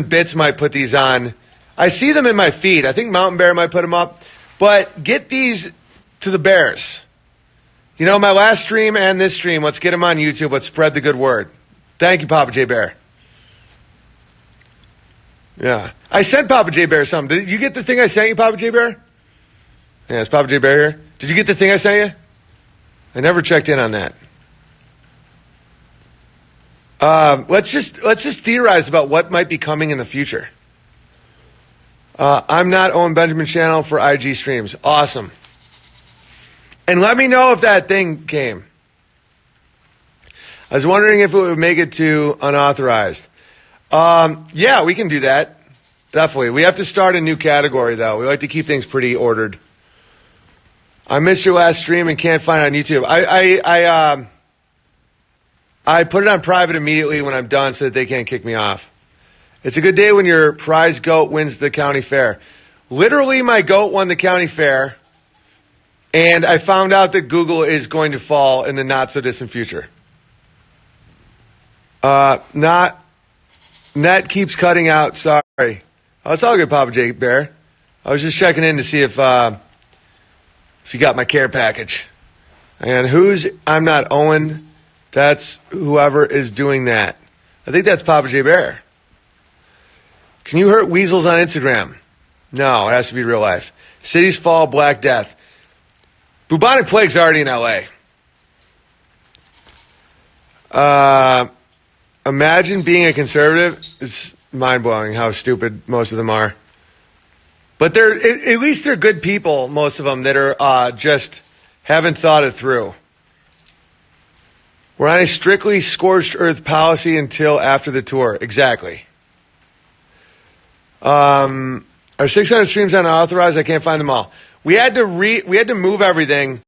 Bits might put these on. I see them in my feed. I think Mountain Bear might put them up. But get these to the bears. You know, my last stream and this stream, let's get them on YouTube. Let's spread the good word. Thank you, Papa J. Bear. Yeah. I sent Papa J. Bear something. Did you get the thing I sent you, Papa J. Bear? Yeah, is Papa J. Bear here? Did you get the thing I sent you? I never checked in on that. Let's just theorize about what might be coming in the future. I'm not Owen Benjamin channel for IG streams. Awesome. And let me know if that thing came. I was wondering if it would make it to unauthorized. Yeah, we can do that. Definitely. We have to start a new category, though. We like to keep things pretty ordered. I missed your last stream and can't find it on YouTube. I put it on private immediately when I'm done so that they can't kick me off. It's a good day when your prize goat wins the county fair. Literally, my goat won the county fair, and I found out that Google is going to fall in the not-so-distant future. Net keeps cutting out. Sorry. Oh, it's all good, Papa J. Bear. I was just checking in to see if you got my care package. And I'm not Owen. That's whoever is doing that. I think that's Papa J. Bear. Can you hurt weasels on Instagram? No, it has to be real life. Cities fall, Black Death. Bubonic plague's already in LA. Imagine being a conservative. It's mind-blowing how stupid most of them are. But at least they're good people, most of them, that are just haven't thought it through. We're on a strictly scorched earth policy until after the tour. Exactly. Our 600 streams unauthorized. I can't find them all. We had to move everything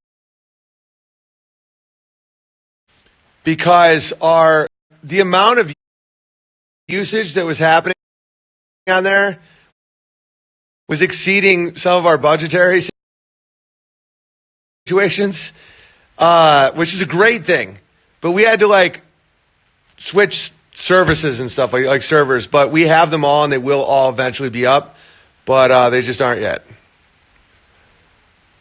because the amount of usage that was happening on there was exceeding some of our budgetary situations, which is a great thing. But we had to switch services and stuff like servers. But we have them all, and they will all eventually be up. But they just aren't yet.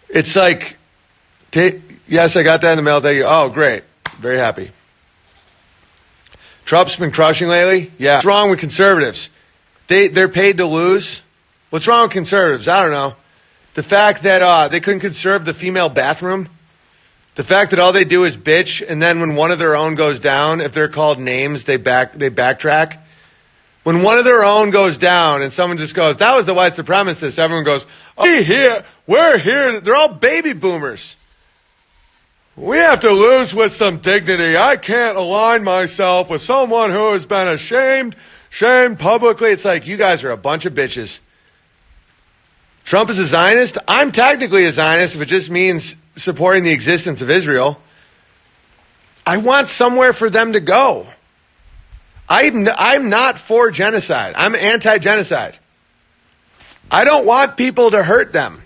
It's yes, I got that in the mail. Thank you. Oh, great. Very happy. Trump's been crushing lately. Yeah. What's wrong with conservatives? They're paid to lose. What's wrong with conservatives? I don't know. The fact that they couldn't conserve the female bathroom. The fact that all they do is bitch, and then when one of their own goes down, if they're called names, they backtrack. When one of their own goes down and someone just goes, that was the white supremacist, everyone goes, oh, we're here. They're all baby boomers. We have to lose with some dignity. I can't align myself with someone who has been shamed publicly. It's like, you guys are a bunch of bitches. Trump is a Zionist. I'm technically a Zionist if it just means supporting the existence of Israel. I want somewhere for them to go. I'm not for genocide. I'm anti-genocide. I don't want people to hurt them.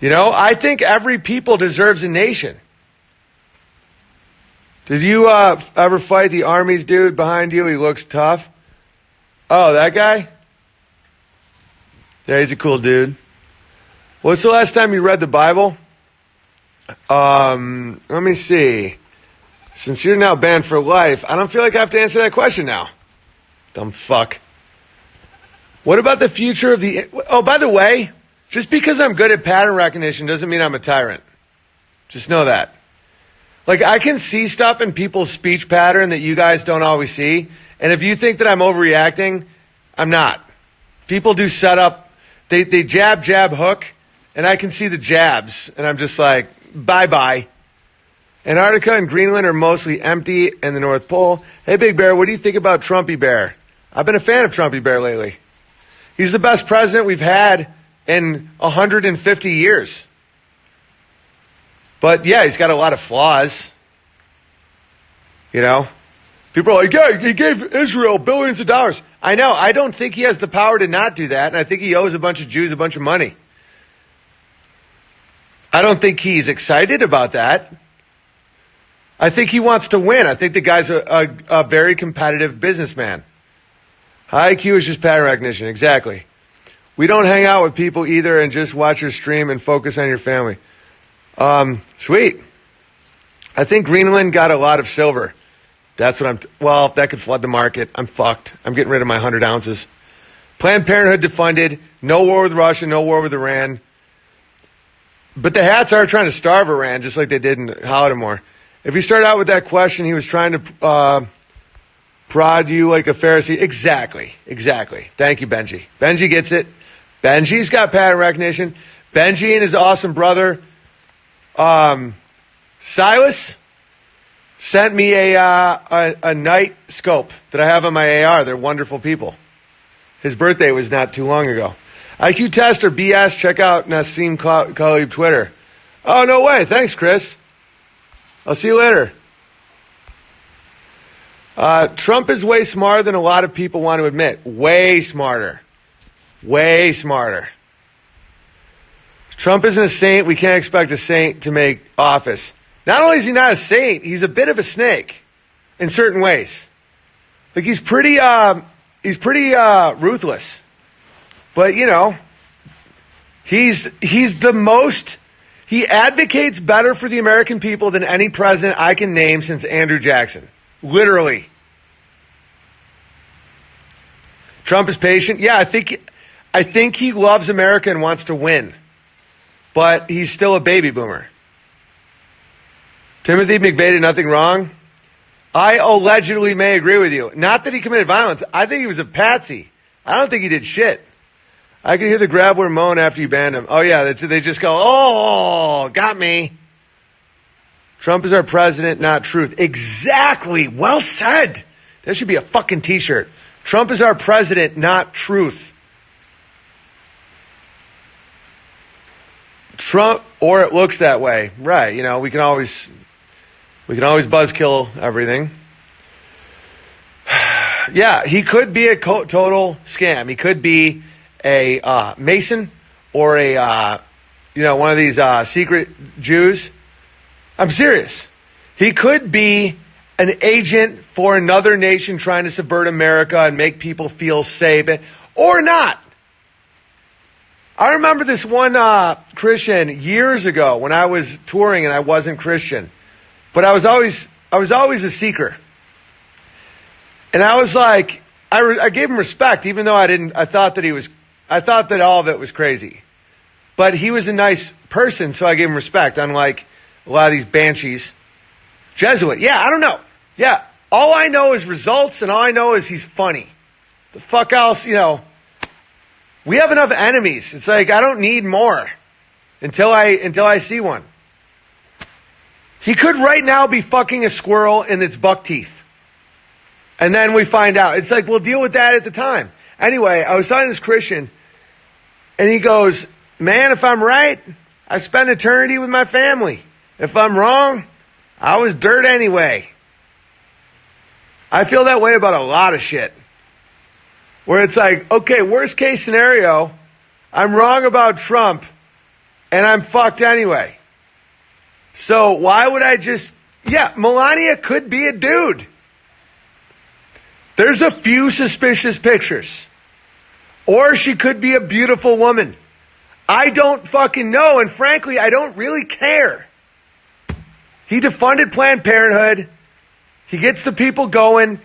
You know, I think every people deserves a nation. Did you ever fight the army's dude behind you? He looks tough. Oh, that guy? Yeah, he's a cool dude. What's the last time you read the Bible? Let me see. Since you're now banned for life, I don't feel like I have to answer that question now. Dumb fuck. What about the future of the... Oh, by the way, just because I'm good at pattern recognition doesn't mean I'm a tyrant. Just know that. I can see stuff in people's speech pattern that you guys don't always see. And if you think that I'm overreacting, I'm not. People do set up... They jab, hook, and I can see the jabs. And I'm just like, bye-bye. Antarctica and Greenland are mostly empty, and the North Pole. Hey, Big Bear, what do you think about Trumpy Bear? I've been a fan of Trumpy Bear lately. He's the best president we've had in 150 years. But, yeah, he's got a lot of flaws. You know? People are like, yeah, he gave Israel billions of dollars. I know. I don't think he has the power to not do that, and I think he owes a bunch of Jews a bunch of money. I don't think he's excited about that. I think he wants to win. I think the guy's a very competitive businessman. High IQ is just pattern recognition. Exactly. We don't hang out with people either and just watch your stream and focus on your family. Sweet. I think Greenland got a lot of silver. That's what well, that could flood the market. I'm fucked. I'm getting rid of my 100 ounces. Planned Parenthood defunded. No war with Russia. No war with Iran. But the hats are trying to starve Iran, just like they did in Holodomor. If he started out with that question, he was trying to prod you like a Pharisee. Exactly. Thank you, Benji. Benji gets it. Benji's got pattern recognition. Benji and his awesome brother, Silas, sent me a night scope that I have on my AR. They're wonderful people. His birthday was not too long ago. IQ test or BS, check out Nassim Khalib Twitter. Oh, no way. Thanks, Chris. I'll see you later. Trump is way smarter than a lot of people want to admit. Way smarter. Trump isn't a saint. We can't expect a saint to make office. Not only is he not a saint, he's a bit of a snake in certain ways. Like he's pretty ruthless. But, you know, he's the most, he advocates better for the American people than any president I can name since Andrew Jackson. Literally. Trump is patient. Yeah, I think he loves America and wants to win. But he's still a baby boomer. Timothy McVeigh did nothing wrong. I allegedly may agree with you. Not that he committed violence. I think he was a patsy. I don't think he did shit. I could hear the grabbler moan after you banned him. Oh, yeah, they just go, oh, got me. Trump is our president, not truth. Exactly. Well said. That should be a fucking t-shirt. Trump is our president, not truth. Trump, or it looks that way. Right, you know, we can always buzzkill everything. Yeah, he could be a total scam. He could be a Mason or one of these secret Jews. I'm serious. He could be an agent for another nation trying to subvert America and make people feel safe, or not. I remember this one Christian years ago when I was touring and I wasn't Christian, but I was always a seeker. And I was like, I gave him respect, even though I thought that all of it was crazy. But he was a nice person, so I gave him respect, unlike a lot of these banshees. Jesuit, yeah, I don't know. Yeah, all I know is results, and all I know is he's funny. The fuck else, you know. We have enough enemies. It's like, I don't need more until I see one. He could right now be fucking a squirrel in its buck teeth. And then we find out. It's like, we'll deal with that at the time. Anyway, I was talking to this Christian, and he goes, man, if I'm right, I spend eternity with my family. If I'm wrong, I was dirt anyway. I feel that way about a lot of shit. Where it's like, okay, worst case scenario, I'm wrong about Trump, and I'm fucked anyway. So why would I Melania could be a dude. There's a few suspicious pictures. Or she could be a beautiful woman. I don't fucking know, and frankly, I don't really care. He defunded Planned Parenthood. He gets the people going.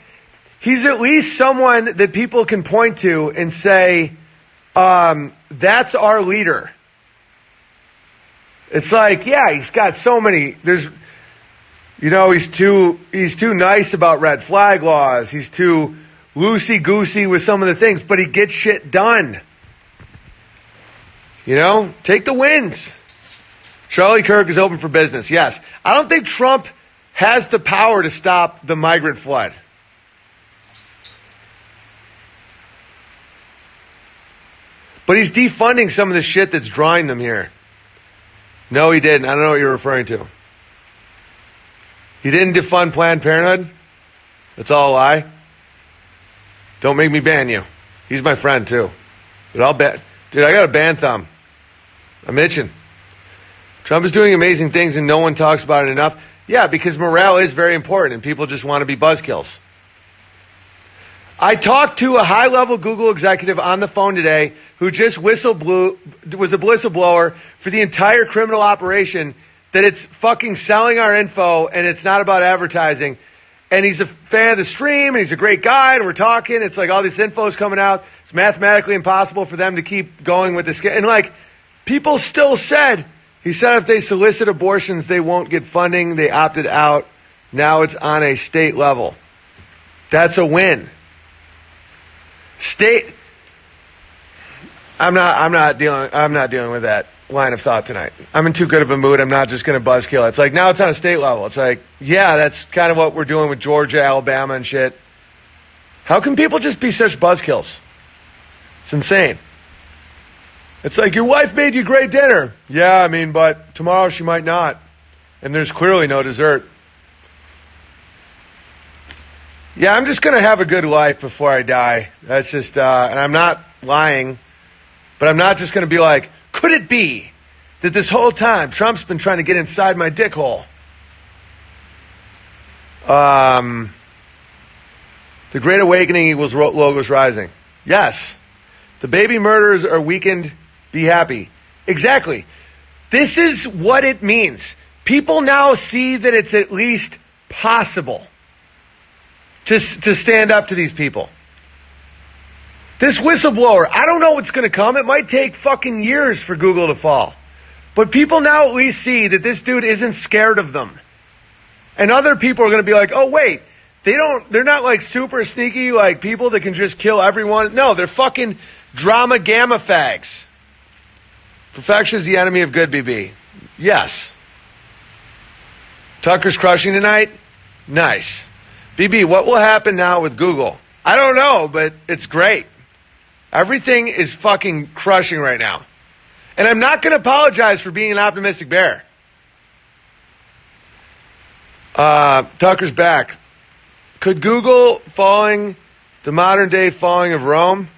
He's at least someone that people can point to and say, that's our leader. It's like, yeah, he's got so many. He's too nice about red flag laws. He's too loosey-goosey with some of the things, but he gets shit done. You know, take the wins. Charlie Kirk is open for business. Yes. I don't think Trump has the power to stop the migrant flood. But he's defunding some of the shit that's drawing them here. No, he didn't. I don't know what you're referring to. He didn't defund Planned Parenthood? That's all a lie? Don't make me ban you. He's my friend, too. But I'll bet. Dude, I got a ban thumb. I'm itching. Trump is doing amazing things and no one talks about it enough. Yeah, because morale is very important and people just want to be buzzkills. I talked to a high-level Google executive on the phone today who just was a whistleblower for the entire criminal operation, that it's fucking selling our info and it's not about advertising. And he's a fan of the stream and he's a great guy and we're talking. It's like all this info is coming out. It's mathematically impossible for them to keep going with this. And like, people still said, he said if they solicit abortions, they won't get funding. They opted out. Now it's on a state level. That's a win. I'm not dealing with that line of thought tonight. I'm in too good of a mood. I'm not just going to buzzkill. It's like, now it's on a state level. It's like, yeah, that's kind of what we're doing with Georgia, Alabama, and shit. How can people just be such buzzkills? It's insane. It's like, your wife made you great dinner. Yeah, I mean, but tomorrow she might not. And there's clearly no dessert. Yeah, I'm just going to have a good life before I die. That's just, and I'm not lying, but I'm not just going to be like, could it be that this whole time Trump's been trying to get inside my dick hole? The Great Awakening equals logos rising. Yes. The baby murderers are weakened. Be happy. Exactly. This is what it means. People now see that it's at least possible to stand up to these people. This whistleblower, I don't know what's going to come. It might take fucking years for Google to fall. But people now at least see that this dude isn't scared of them. And other people are going to be like, oh, wait, they're not like super sneaky, like people that can just kill everyone. No, they're fucking drama gamma fags. Perfection is the enemy of good, BB. Yes. Tucker's crushing tonight? Nice. BB, what will happen now with Google? I don't know, but it's great. Everything is fucking crushing right now. And I'm not going to apologize for being an optimistic bear. Tucker's back. Could Google falling, the modern day falling of Rome?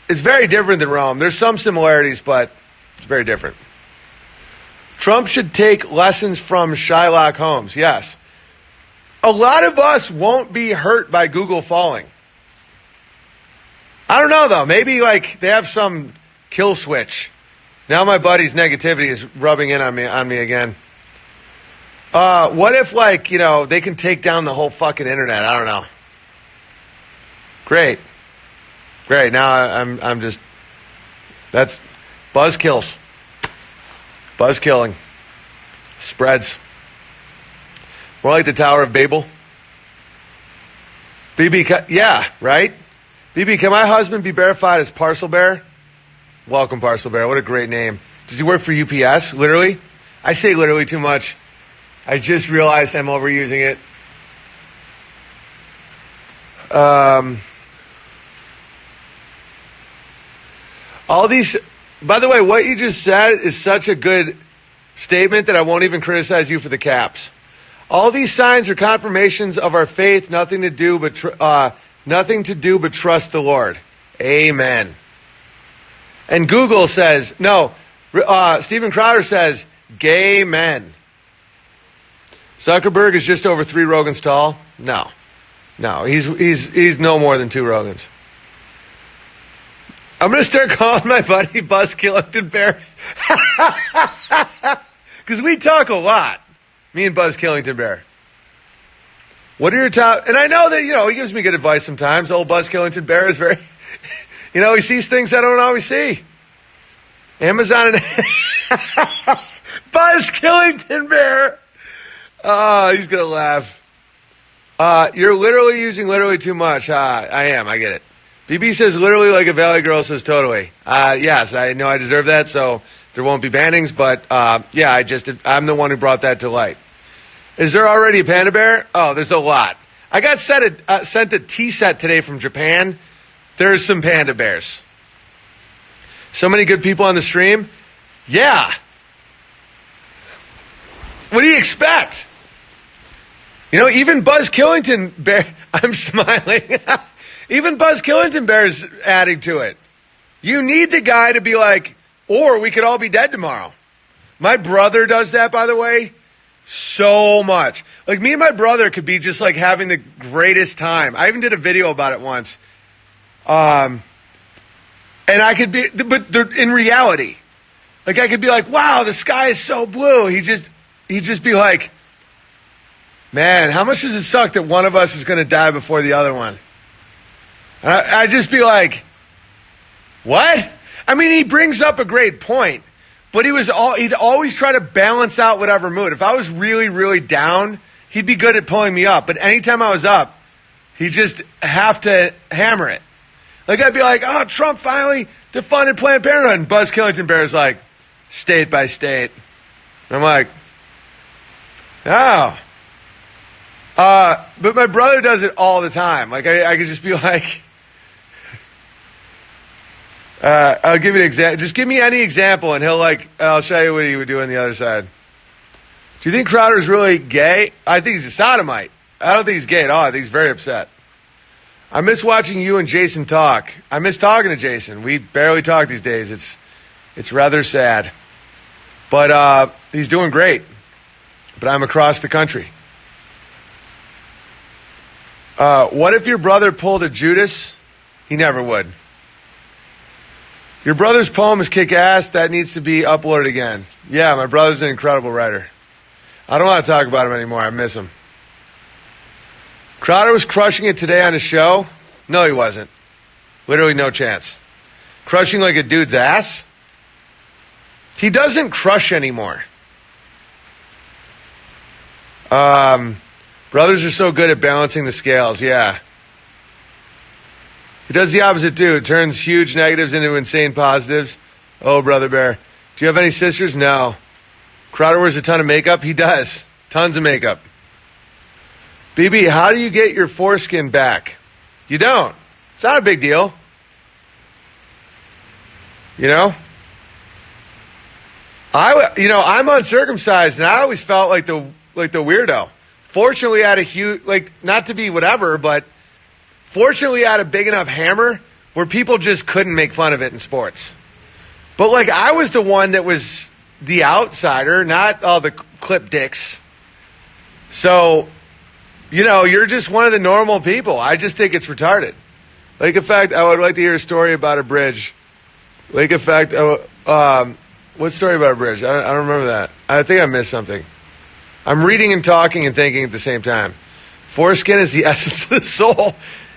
It's very different than Rome. There's some similarities, but it's very different. Trump should take lessons from Shylock Holmes. Yes. A lot of us won't be hurt by Google falling. I don't know, though. Maybe, like, they have some kill switch. Now my buddy's negativity is rubbing in on me again. What if, like, you know, they can take down the whole fucking internet? I don't know. Great. Now I'm just, that's buzzkills. Buzzkilling. Spreads. More like the Tower of Babel. BB, yeah, right? BB, can my husband be verified as Parcel Bear? Welcome, Parcel Bear. What a great name. Does he work for UPS? Literally? I say literally too much. I just realized I'm overusing it. All these, by the way, what you just said is such a good statement that I won't even criticize you for the caps. All these signs are confirmations of our faith, nothing to do but trust the Lord. Amen. And Google says, no, Steven Crowder says, gay men. Zuckerberg is just over 3 Rogans tall. No, he's no more than 2 Rogans. I'm going to start calling my buddy Buzz Killington Bear. Because we talk a lot. Me and Buzz Killington Bear. What are your top... And I know that, you know, he gives me good advice sometimes. Old Buzz Killington Bear is very... You know, he sees things I don't always see. Amazon and... Buzz Killington Bear! Oh, he's going to laugh. You're literally using literally too much. I am. I get it. BB says literally like a Valley girl says totally. Yes, I know I deserve that, so there won't be bannings, but yeah, I'm the one who brought that to light. Is there already a panda bear? Oh, there's a lot. I got sent a tea set today from Japan. There's some panda bears. So many good people on the stream. Yeah. What do you expect? You know, even Buzz Killington Bear, I'm smiling. Even Buzz Killington Bear's adding to it. You need the guy to be like, or we could all be dead tomorrow. My brother does that, by the way. So much. Like, me and my brother could be just, like, having the greatest time. I even did a video about it once. And I could be, but in reality, like, I could be like, wow, the sky is so blue. He'd just be like, man, how much does it suck that one of us is going to die before the other one? And I'd just be like, what? I mean, he brings up a great point, but he'd always try to balance out whatever mood. If I was really, really down, he'd be good at pulling me up. But anytime I was up, he'd just have to hammer it. Like, I'd be like, oh, Trump finally defunded Planned Parenthood. And Buzz Killington Bear's like, state by state. And I'm like, oh. But my brother does it all the time. Like, I could just be like, I'll give you an example. Just give me any example, and I'll show you what he would do on the other side. Do you think Crowder's really gay? I think he's a sodomite. I don't think he's gay at all. I think he's very upset. I miss watching you and Jason talk. I miss talking to Jason. We barely talk these days. It's rather sad. But he's doing great. But I'm across the country. What if your brother pulled a Judas? He never would. Your brother's poem is kick-ass. That needs to be uploaded again. Yeah, my brother's an incredible writer. I don't want to talk about him anymore. I miss him. Crowder was crushing it today on his show. No, he wasn't. Literally no chance. Crushing like a dude's ass? He doesn't crush anymore. Brothers are so good at balancing the scales. Yeah. He does the opposite too. It turns huge negatives into insane positives. Oh, Brother Bear. Do you have any sisters? No. Crowder wears a ton of makeup? He does. Tons of makeup. BB, how do you get your foreskin back? You don't. It's not a big deal. You know? I'm uncircumcised, and I always felt like the weirdo. Fortunately, I had a huge, not to be whatever, but fortunately, I had a big enough hammer where people just couldn't make fun of it in sports. But, I was the one that was the outsider, not all the clip dicks. So, you're just one of the normal people. I just think it's retarded. In fact, I would like to hear a story about a bridge. In fact, what story about a bridge? I don't remember that. I think I missed something. I'm reading and talking and thinking at the same time. Foreskin is the essence of the soul.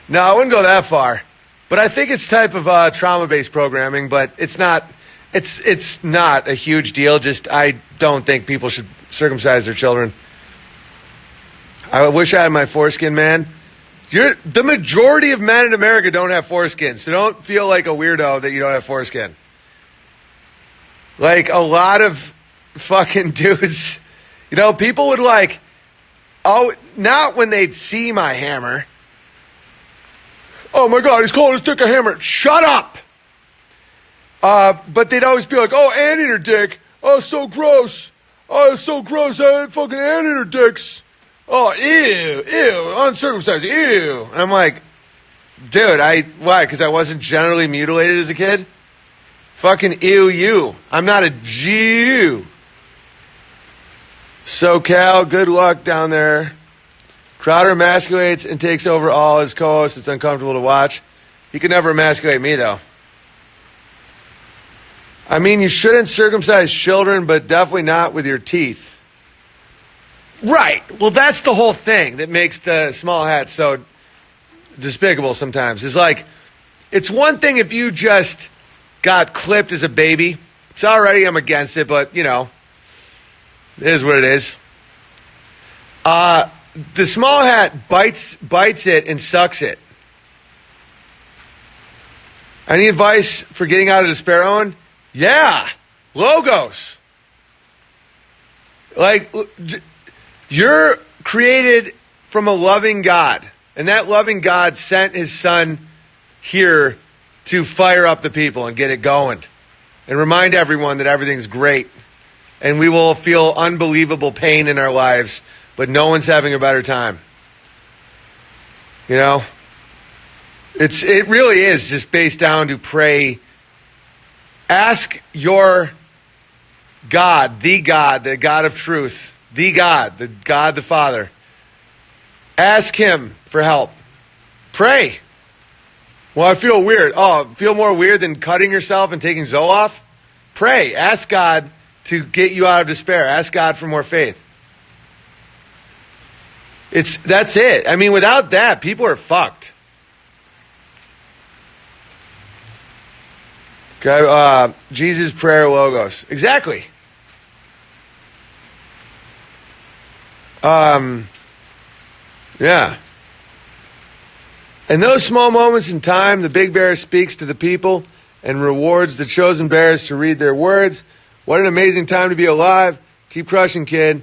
No, I wouldn't go that far. But I think it's type of trauma-based programming, but it's not a huge deal. Just I don't think people should circumcise their children. I wish I had my foreskin, man. The majority of men in America don't have foreskin, so don't feel like a weirdo that you don't have foreskin. A lot of fucking dudes, people would not when they'd see my hammer. Oh my God, he's calling his dick a hammer. Shut up! But they'd always be like, oh, anteater dick. Oh, so gross. Oh, it's so gross. Fucking anteater dicks. Oh, ew, uncircumcised, ew. And I'm like, dude, why? Because I wasn't generally mutilated as a kid? Fucking ew, you. I'm not a Jew. SoCal, good luck down there. Crowder emasculates and takes over all his co-hosts. It's uncomfortable to watch. He could never emasculate me, though. I mean, you shouldn't circumcise children, but definitely not with your teeth. Right. Well, that's the whole thing that makes the small hat so despicable sometimes. It's one thing if you just got clipped as a baby. It's already, I'm against it, but, it is what it is. The small hat bites it and sucks it. Any advice for getting out of despair, Owen? Yeah. Logos. You're created from a loving God. And that loving God sent his son here to fire up the people and get it going. And remind everyone that everything's great. And we will feel unbelievable pain in our lives, but no one's having a better time. It really is just based down to pray. Ask your God, the God of truth, the God the Father. Ask him for help. Pray. Well, I feel weird. Oh, feel more weird than cutting yourself and taking Zoloft? Pray. Ask God to get you out of despair. Ask God for more faith. That's it. I mean, without that, people are fucked. Okay, Jesus' prayer logos. Exactly. Yeah. In those small moments in time, the big bear speaks to the people and rewards the chosen bears to read their words. What an amazing time to be alive. Keep crushing, kid.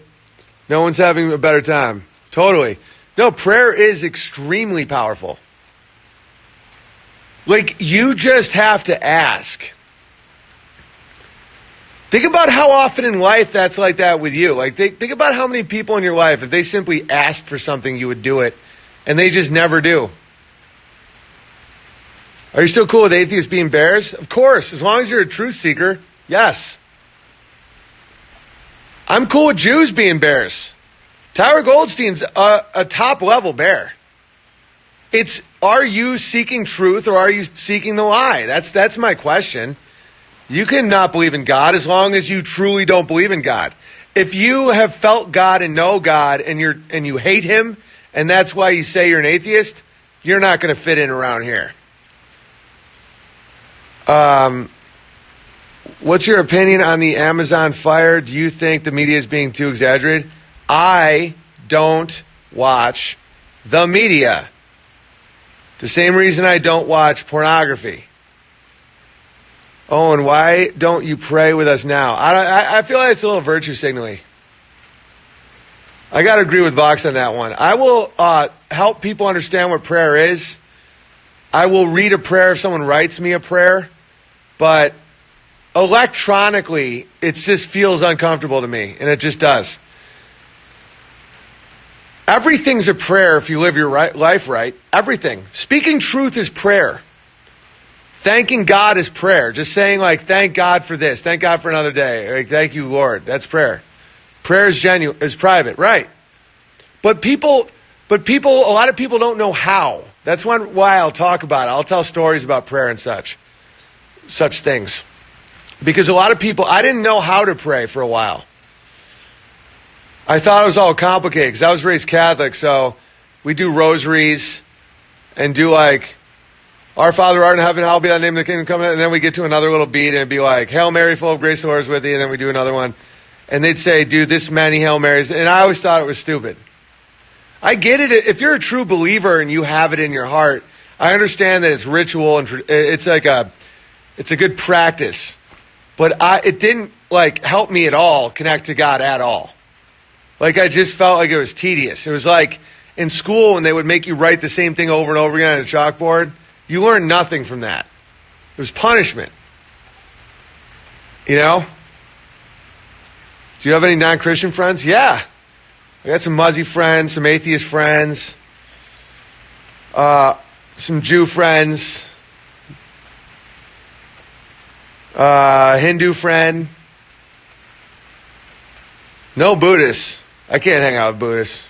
No one's having a better time. Totally. No, prayer is extremely powerful. Like, you just have to ask. Think about how often in life that's like that with you. Like, think about how many people in your life, if they simply asked for something, you would do it, and they just never do. Are you still cool with atheists being bears? Of course, as long as you're a truth seeker, yes. I'm cool with Jews being bears. Tyler Goldstein's a top-level bear. It's, are you seeking truth or are you seeking the lie? That's my question. You can not believe in God as long as you truly don't believe in God. If you have felt God and know God and you hate him, and that's why you say you're an atheist, you're not going to fit in around here. What's your opinion on the Amazon fire? Do you think the media is being too exaggerated? I don't watch the media. The same reason I don't watch pornography. Owen, why don't you pray with us now? I feel like it's a little virtue signaling. I got to agree with Vox on that one. I will help people understand what prayer is. I will read a prayer if someone writes me a prayer. But electronically, it just feels uncomfortable to me. And it just does. Everything's a prayer if you live your life right. Everything. Speaking truth is prayer. Thanking God is prayer. Just saying, like, thank God for this. Thank God for another day. Like, thank you, Lord. That's prayer. Prayer is genuine, is private, right? But a lot of people don't know how. That's why I'll talk about it. I'll tell stories about prayer and such things. Because a lot of people, I didn't know how to pray for a while. I thought it was all complicated because I was raised Catholic, so we do rosaries and do like, Our Father art in heaven, hallowed be thy name, the kingdom come, and then we get to another little beat and it'd be like, Hail Mary, full of grace, the Lord is with thee, and then we do another one. And they'd say, do this many Hail Marys, and I always thought it was stupid. I get it. If you're a true believer and you have it in your heart, I understand that it's ritual and it's a good practice. But it didn't like help me at all connect to God at all. Like, I just felt like it was tedious. It was like in school when they would make you write the same thing over and over again on a chalkboard. You learned nothing from that. It was punishment. You know? Do you have any non-Christian friends? Yeah. I got some Muzzy friends, some atheist friends, some Jew friends, Hindu friend. No Buddhists. I can't hang out with Buddhists.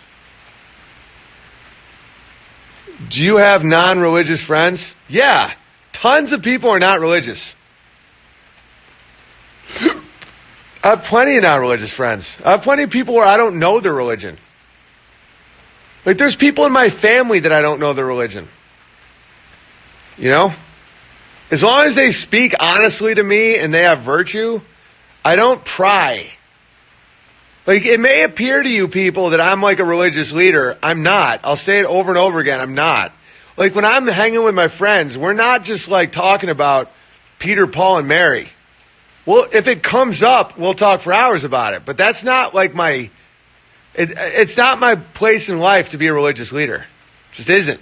Do you have non-religious friends? Yeah. Tons of people are not religious. I have plenty of non-religious friends. I have plenty of people where I don't know their religion. Like, there's people in my family that I don't know their religion. You know? As long as they speak honestly to me and they have virtue, I don't pry. Like, it may appear to you people that I'm like a religious leader. I'm not. I'll say it over and over again. I'm not. Like, when I'm hanging with my friends, we're not just like talking about Peter, Paul, and Mary. Well, if it comes up, we'll talk for hours about it. But that's not like it's not my place in life to be a religious leader. It just isn't.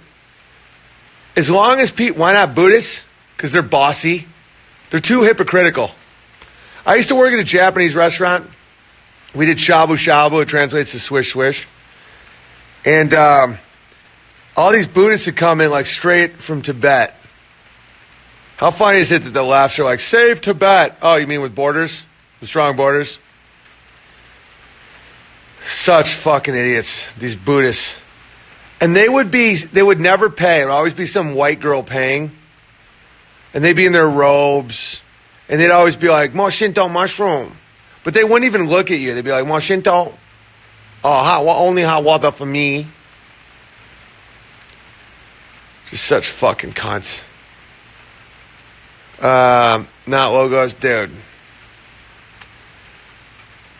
As long as why not Buddhists? Because they're bossy. They're too hypocritical. I used to work at a Japanese restaurant. We did shabu shabu. It translates to swish swish. And all these Buddhists had come in like straight from Tibet. How funny is it that the laughs are like, save Tibet. Oh, you mean with borders? With strong borders? Such fucking idiots, these Buddhists. And they would never pay. It would always be some white girl paying. And they'd be in their robes. And they'd always be like, more Shinto mushroom. But they wouldn't even look at you. They'd be like, more Shinto. Oh, only hot water for me. Just such fucking cunts. Not logos, dude.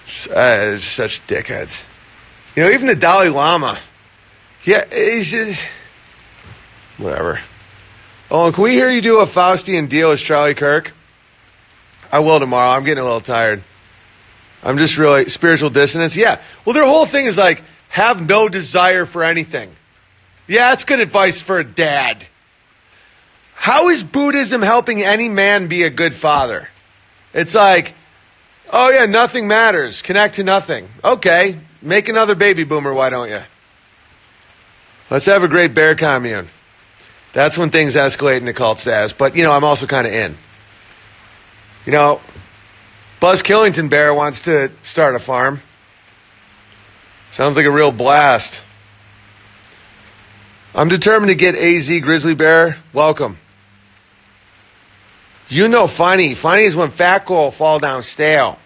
Just such dickheads. You know, even the Dalai Lama. Yeah, he's just... Whatever. Oh, can we hear you do a Faustian deal as Charlie Kirk? I will tomorrow. I'm getting a little tired. I'm just really... Spiritual dissonance? Yeah. Well, their whole thing is like, have no desire for anything. Yeah, that's good advice for a dad. How is Buddhism helping any man be a good father? It's like, oh yeah, nothing matters. Connect to nothing. Okay, make another baby boomer, why don't you? Let's have a great bear commune. That's when things escalate into cult status. But, you know, I'm also kind of in. You know, Buzz Killington Bear wants to start a farm. Sounds like a real blast. I'm determined to get AZ Grizzly Bear. Welcome. You know funny. Funny is when fat girl fall down stale.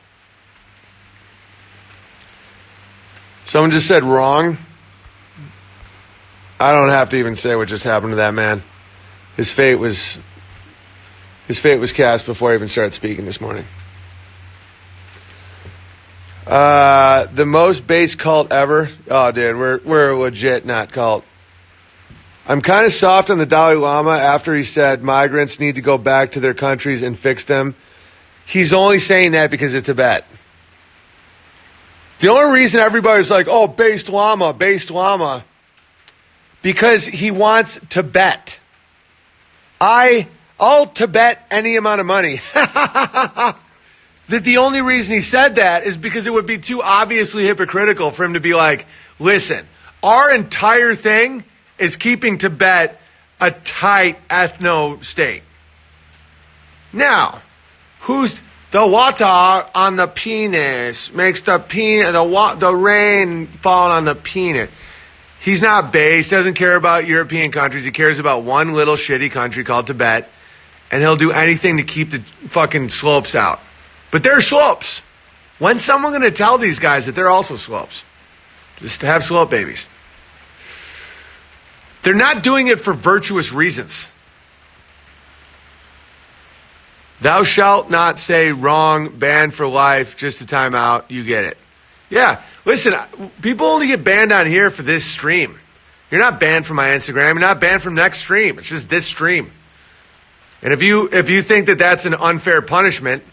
Someone just said wrong. I don't have to even say what just happened to that man. His fate was cast before I even started speaking this morning. The most base cult ever. Oh, dude, we're legit not cult. I'm kind of soft on the Dalai Lama after he said migrants need to go back to their countries and fix them. He's only saying that because of Tibet. The only reason everybody's like, oh, based Lama, because he wants Tibet. I'll Tibet any amount of money. That the only reason he said that is because it would be too obviously hypocritical for him to be like, listen, our entire thing is keeping Tibet a tight ethno state. Now, who's the water on the penis makes the rain fall on the penis? He's not based, doesn't care about European countries. He cares about one little shitty country called Tibet, and he'll do anything to keep the fucking slopes out. But they're slopes. When's someone going to tell these guys that they're also slopes? Just to have slope babies. They're not doing it for virtuous reasons. Thou shalt not say wrong, banned for life, just a time out. You get it. Yeah, listen, people only get banned on here for this stream. You're not banned from my Instagram. You're not banned from next stream. It's just this stream. And if you think that that's an unfair punishment,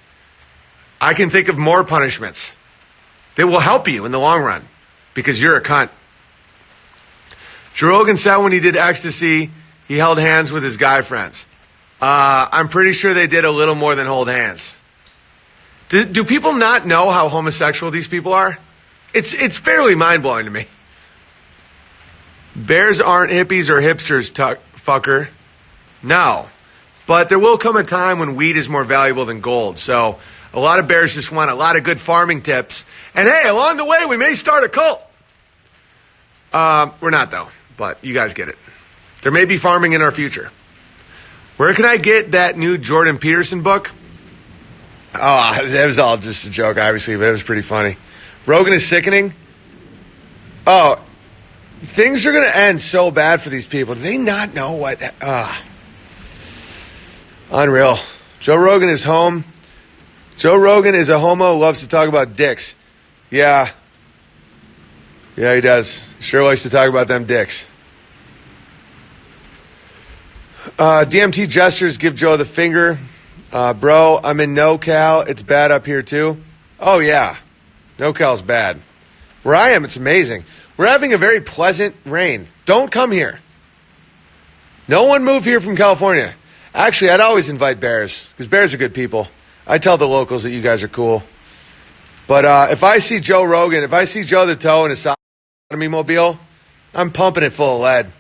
I can think of more punishments that will help you in the long run because you're a cunt. Joe Rogan said when he did ecstasy, he held hands with his guy friends. I'm pretty sure they did a little more than hold hands. Do people not know how homosexual these people are? It's fairly mind-blowing to me. Bears aren't hippies or hipsters, fucker. No. But there will come a time when weed is more valuable than gold. So a lot of bears just want a lot of good farming tips. And hey, along the way, we may start a cult. We're not, though. But you guys get it. There may be farming in our future. Where can I get that new Jordan Peterson book? Oh, it was all just a joke, obviously, but it was pretty funny. Rogan is sickening. Oh, things are going to end so bad for these people. Do they not know what... Unreal. Joe Rogan is home. Joe Rogan is a homo, loves to talk about dicks. Yeah. Yeah, he does. Sure likes to talk about them dicks. DMT gestures give Joe the finger. Bro, I'm in NoCal. It's bad up here too. Oh yeah. NoCal's bad. Where I am, it's amazing. We're having a very pleasant rain. Don't come here. No one move here from California. Actually, I'd always invite bears, because bears are good people. I tell the locals that you guys are cool. But if I see Joe Rogan, if I see Joe the Toe in a sodomy mobile, I'm pumping it full of lead.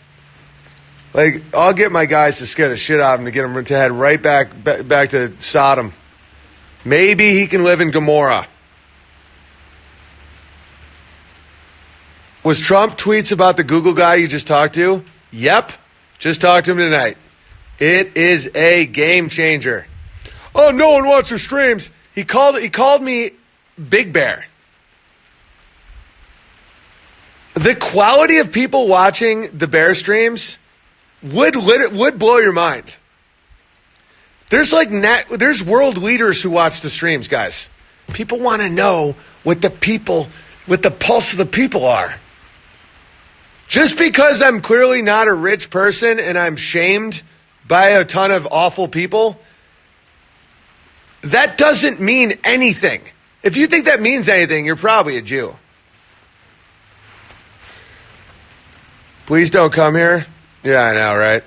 Like, I'll get my guys to scare the shit out of him to get him to head right back to Sodom. Maybe he can live in Gomorrah. Was Trump tweets about the Google guy you just talked to? Yep. Just talked to him tonight. It is a game changer. Oh, no one wants your streams. He called me Big Bear. The quality of people watching the Bear streams would blow your mind. There's there's world leaders who watch the streams, guys. People want to know what the pulse of the people are. Just because I'm clearly not a rich person and I'm shamed by a ton of awful people, that doesn't mean anything. If you think that means anything, you're probably a Jew. Please don't come here. Yeah, I know, right?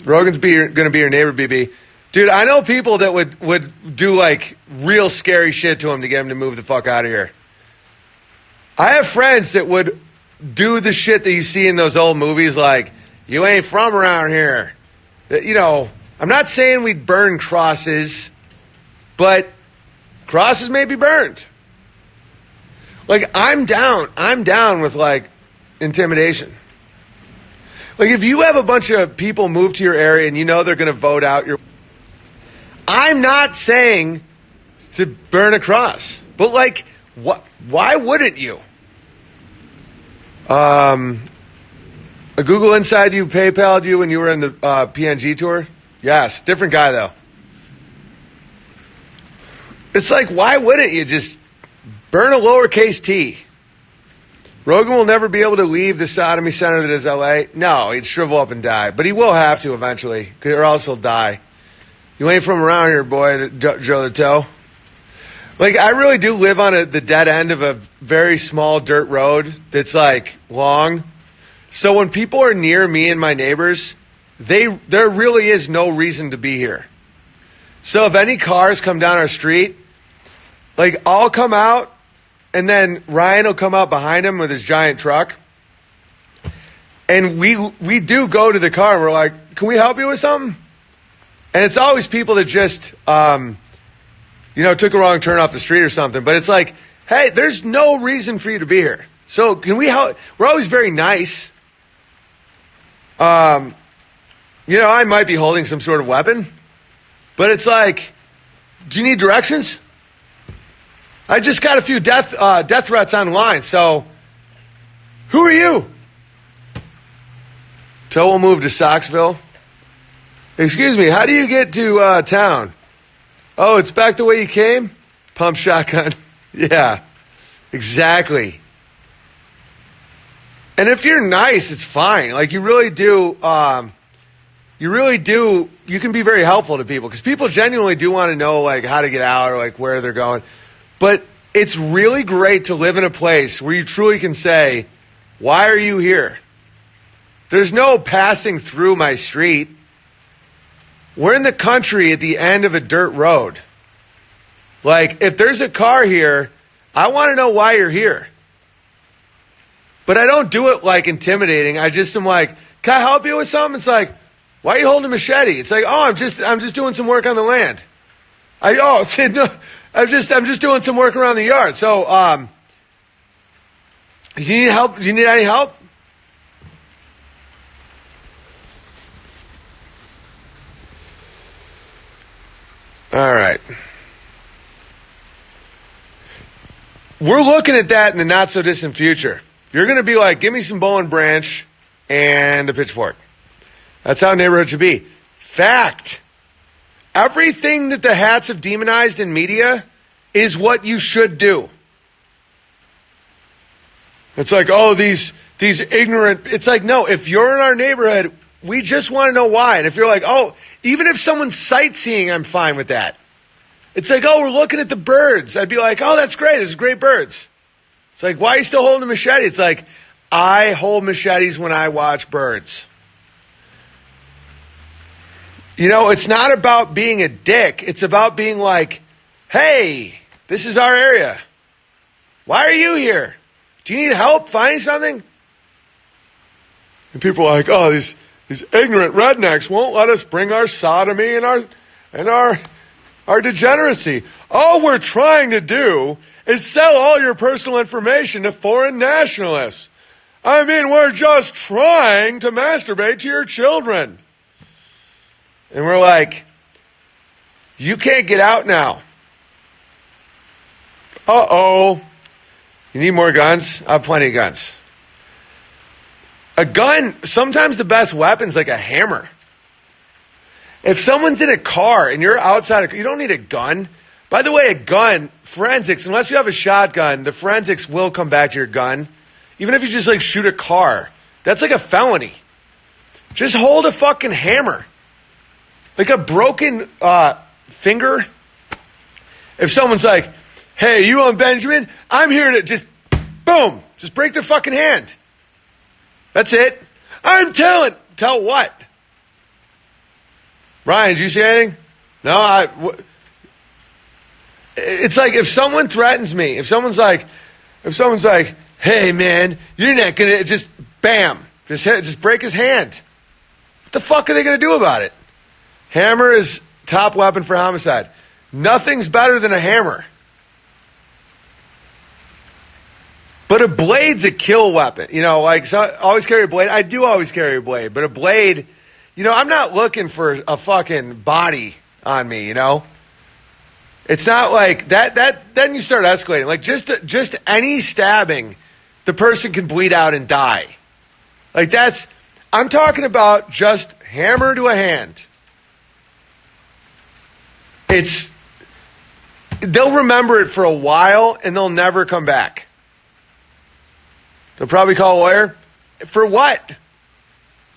Rogan's going to be your neighbor, BB. Dude, I know people that would do like real scary shit to him to get him to move the fuck out of here. I have friends that would do the shit that you see in those old movies like, you ain't from around here. You know, I'm not saying we'd burn crosses, but crosses may be burned. Like, I'm down with like intimidation. Like, if you have a bunch of people move to your area and you know they're going to vote out your... I'm not saying to burn a cross, but like, why wouldn't you? A Google Inside you PayPal'd you when you were in the PNG tour? Yes, different guy though. It's like, why wouldn't you just burn a lowercase t? Rogan will never be able to leave the sodomy center that is LA. No, he'd shrivel up and die. But he will have to eventually, or else he'll die. You ain't from around here, boy, Joe the Toe. Like, I really do live on the dead end of a very small dirt road that's, like, long. So when people are near me and my neighbors, there really is no reason to be here. So if any cars come down our street, like, I'll come out, and then Ryan will come out behind him with his giant truck. And we do go to the car, and we're like, can we help you with something? And it's always people that just, took a wrong turn off the street or something. But it's like, hey, there's no reason for you to be here. So can we help? We're always very nice. I might be holding some sort of weapon. But it's like, do you need directions? I just got a few death threats online. So who are you? Toe will move to Socksville. Excuse me, how do you get to town? Oh, it's back the way you came? Pump shotgun. Yeah, exactly. And if you're nice, it's fine. Like, you really do, you can be very helpful to people. Because people genuinely do want to know, like, how to get out or, like, where they're going. But it's really great to live in a place where you truly can say, why are you here? There's no passing through my street. We're in the country at the end of a dirt road. Like, if there's a car here, I want to know why you're here. But I don't do it like intimidating. I just am like, can I help you with something? It's like, why are you holding a machete? It's like, oh, I'm just doing some work on the land. I'm just doing some work around the yard. So, do you need help? Do you need any help? All right. We're looking at that in the not so distant future. You're going to be like, give me some Bow and Branch and a pitchfork. That's how neighborhood should be. Fact. Everything that the hats have demonized in media is what you should do. It's like, oh, these ignorant. It's like, no, if you're in our neighborhood, we just want to know why. And if you're like, oh, even if someone's sightseeing, I'm fine with that. It's like, oh, we're looking at the birds. I'd be like, oh, that's great. There's great birds. It's like, why are you still holding a machete? It's like, I hold machetes when I watch birds. You know, it's not about being a dick. It's about being like, hey, this is our area. Why are you here? Do you need help finding something? And people are like, oh, these ignorant rednecks won't let us bring our sodomy and our degeneracy. All we're trying to do is sell all your personal information to foreign nationalists. I mean, we're just trying to masturbate to your children. And we're like, you can't get out now. Uh-oh. You need more guns? I have plenty of guns. A gun, sometimes the best weapon's like a hammer. If someone's in a car and you're outside, you don't need a gun. By the way, a gun, forensics, unless you have a shotgun, the forensics will come back to your gun. Even if you just like shoot a car, that's like a felony. Just hold a fucking hammer. Like a broken finger. If someone's like, hey, you Owen Benjamin, I'm here to just, boom, just break their fucking hand. That's it. Tell what? Ryan, did you see anything? No, it's like if someone threatens me, if someone's like, hey man, you're not gonna, just bam, just break his hand. What the fuck are they gonna do about it? Hammer is top weapon for homicide. Nothing's better than a hammer. But a blade's a kill weapon. You know, like, so always carry a blade. I do always carry a blade. But a blade, you know, I'm not looking for a fucking body on me, you know? It's not like that then you start escalating. Like, just any stabbing, the person can bleed out and die. Like, I'm talking about just hammer to a hand. They'll remember it for a while and they'll never come back. They'll probably call a lawyer. For what?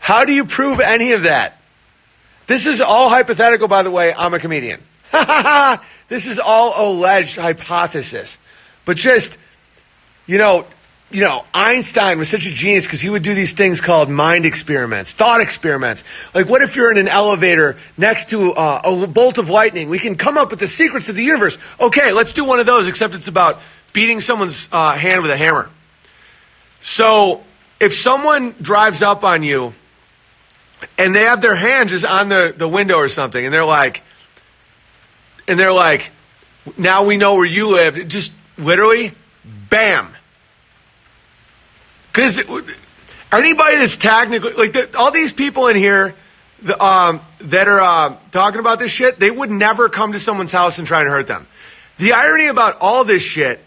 How do you prove any of that? This is all hypothetical, by the way. I'm a comedian. This is all alleged hypothesis. But just, you know, Einstein was such a genius because he would do these things called mind experiments, thought experiments. Like, what if you're in an elevator next to a bolt of lightning? We can come up with the secrets of the universe. Okay, let's do one of those, except it's about beating someone's hand with a hammer. So if someone drives up on you and they have their hand just on the window or something, and they're like, now we know where you live, just literally, bam. Because anybody that's technically, like all these people in here that are talking about this shit, they would never come to someone's house and try to hurt them. The irony about all this shit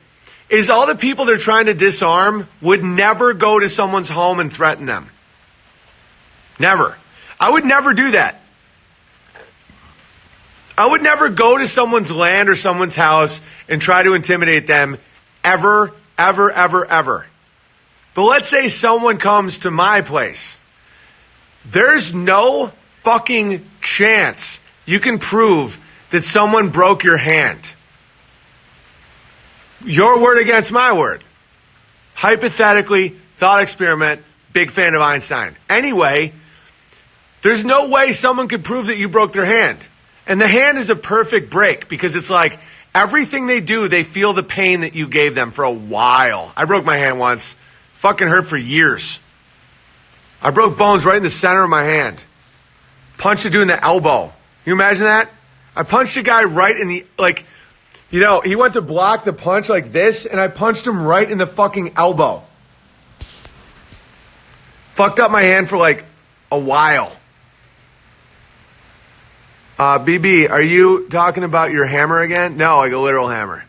is all the people they're trying to disarm would never go to someone's home and threaten them. Never. I would never do that. I would never go to someone's land or someone's house and try to intimidate them ever, ever, ever, ever. But let's say someone comes to my place. There's no fucking chance you can prove that someone broke your hand. Your word against my word. Hypothetically, thought experiment, big fan of Einstein. Anyway, there's no way someone could prove that you broke their hand. And the hand is a perfect break because it's like everything they do, they feel the pain that you gave them for a while. I broke my hand once. Fucking hurt for years. I broke bones right in the center of my hand. Punched a dude in the elbow. Can you imagine that? I punched a guy right in the, like, you know, he went to block the punch like this, and I punched him right in the fucking elbow. Fucked up my hand for like a while. BB, are you talking about your hammer again? No, like a literal hammer.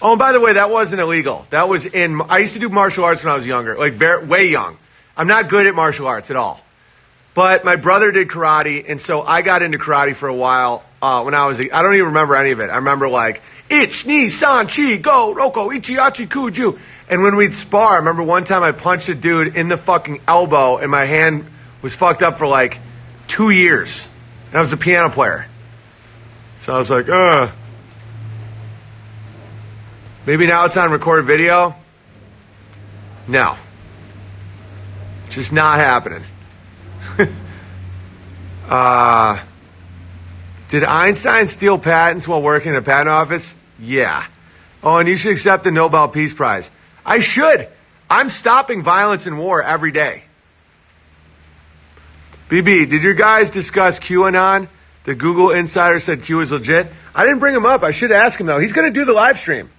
Oh, and by the way, that wasn't illegal. That was I used to do martial arts when I was younger, like way young. I'm not good at martial arts at all. But my brother did karate, and so I got into karate for a while when I don't even remember any of it. I remember like, ich, ni, san, chi, go, roko, ichi, achi, kuju. And when we'd spar, I remember one time I punched a dude in the fucking elbow, and my hand was fucked up for like 2 years. And I was a piano player. So I was like, maybe now it's on recorded video? No. Just not happening. Did Einstein steal patents while working in a patent office? Yeah. Oh, and you should accept the Nobel Peace Prize. I should. I'm stopping violence and war every day. BB, did your guys discuss QAnon? The Google insider said Q is legit. I didn't bring him up. I should ask him, though. He's going to do the live stream.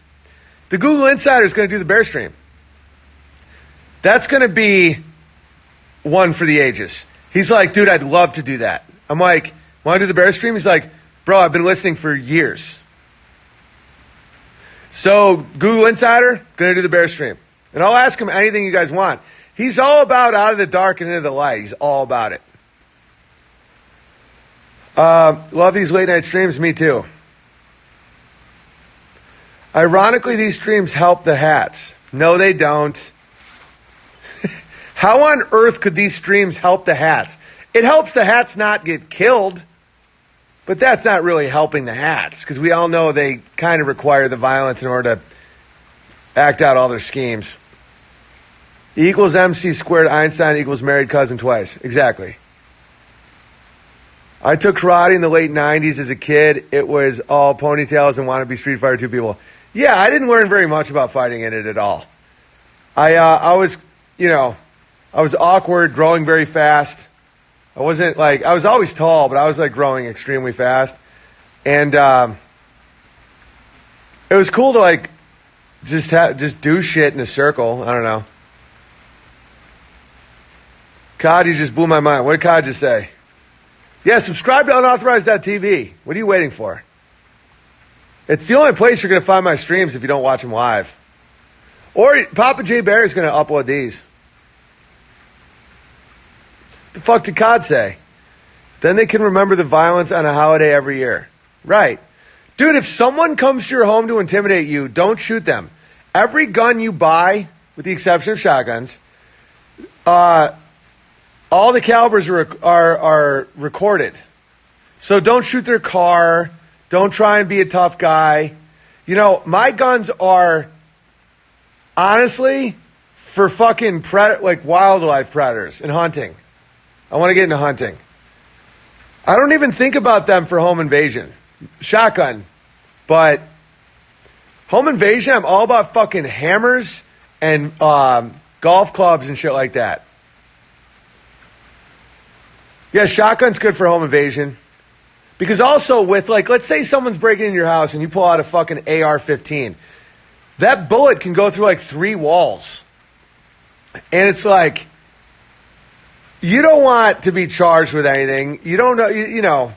The Google insider is going to do the bear stream. That's going to be one for the ages. He's like, dude, I'd love to do that. I'm like, want to do the bear stream? He's like, bro, I've been listening for years. So Google Insider, going to do the bear stream. And I'll ask him anything you guys want. He's all about out of the dark and into the light. He's all about it. Love these late night streams. Me too. Ironically, these streams help the hats. No, they don't. How on earth could these streams help the hats? It helps the hats not get killed, but that's not really helping the hats because we all know they kind of require the violence in order to act out all their schemes. E equals MC squared Einstein equals married cousin twice. Exactly. I took karate in the late 90s as a kid. It was all ponytails and wannabe Street Fighter 2 people. Yeah, I didn't learn very much about fighting in it at all. I was awkward, growing very fast. I was always tall, but I was like growing extremely fast. And it was cool to like just do shit in a circle. I don't know. Cod, you just blew my mind. What did Cod just say? Yeah, subscribe to unauthorized.tv. What are you waiting for? It's the only place you're going to find my streams if you don't watch them live. Or Papa J. Bear is going to upload these. The fuck did Cod say? Then they can remember the violence on a holiday every year. Right. Dude, if someone comes to your home to intimidate you, don't shoot them. Every gun you buy, with the exception of shotguns, all the calibers are recorded. So don't shoot their car. Don't try and be a tough guy. You know, my guns are honestly for fucking wildlife predators and hunting. I want to get into hunting. I don't even think about them for home invasion. Shotgun. But home invasion, I'm all about fucking hammers and golf clubs and shit like that. Yeah, shotgun's good for home invasion. Because also with, like, let's say someone's breaking into your house and you pull out a fucking AR-15. That bullet can go through like 3 walls. And it's like, you don't want to be charged with anything. You don't know, you know.